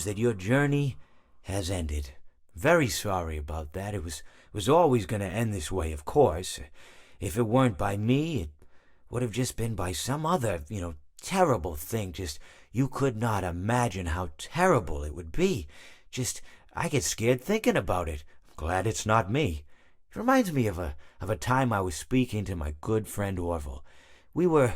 comes that your journey has ended. Very sorry about that. It was always going to end this way, of course. If it weren't by me, it would have just been by some other, terrible thing. Just, you could not imagine how terrible it would be. Just, I get scared thinking about it. I'm glad it's not me. It reminds me of a time I was speaking to my good friend Orville. We were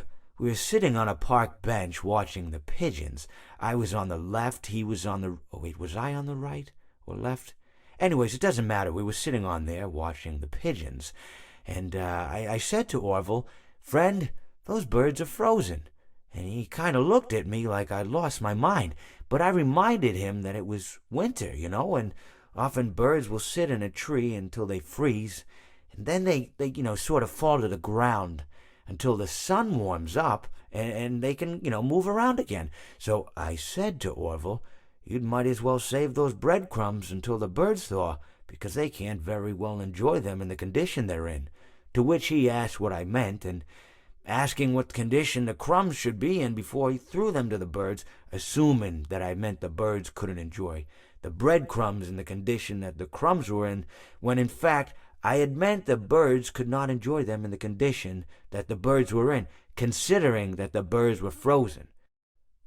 sitting on a park bench watching the pigeons. I was on the left, he was on the... Oh, wait, was I on the right or left? Anyways, it doesn't matter. We were sitting on there watching the pigeons. And I said to Orville, "Friend, those birds are frozen." And he kind of looked at me like I'd lost my mind. But I reminded him that it was winter, and often birds will sit in a tree until they freeze. And then they sort of fall to the ground until the sun warms up and they can, move around again. So I said to Orville, "You might as well save those breadcrumbs until the birds thaw, because they can't very well enjoy them in the condition they're in." To which he asked what I meant, and asking what condition the crumbs should be in before he threw them to the birds, assuming that I meant the birds couldn't enjoy the breadcrumbs in the condition that the crumbs were in, when in fact I had meant the birds could not enjoy them in the condition that the birds were in, considering that the birds were frozen.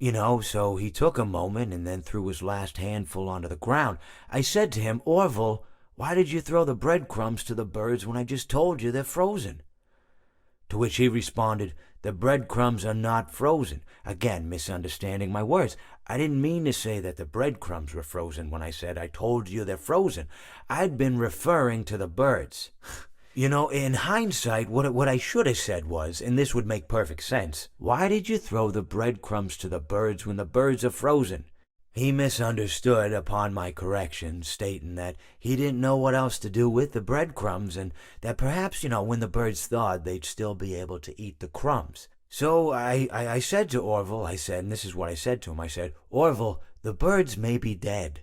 So he took a moment and then threw his last handful onto the ground. I said to him, "Orville, why did you throw the breadcrumbs to the birds when I just told you they're frozen?" To which he responded, "The breadcrumbs are not frozen." Again, misunderstanding my words. I didn't mean to say that the breadcrumbs were frozen when I said I told you they're frozen. I'd been referring to the birds. In hindsight, what I should have said was, and this would make perfect sense, "Why did you throw the breadcrumbs to the birds when the birds are frozen?" He misunderstood upon my correction, stating that he didn't know what else to do with the breadcrumbs, and that perhaps, when the birds thawed, they'd still be able to eat the crumbs. So I said to Orville, and this is what I said to him, I said, "Orville, the birds may be dead,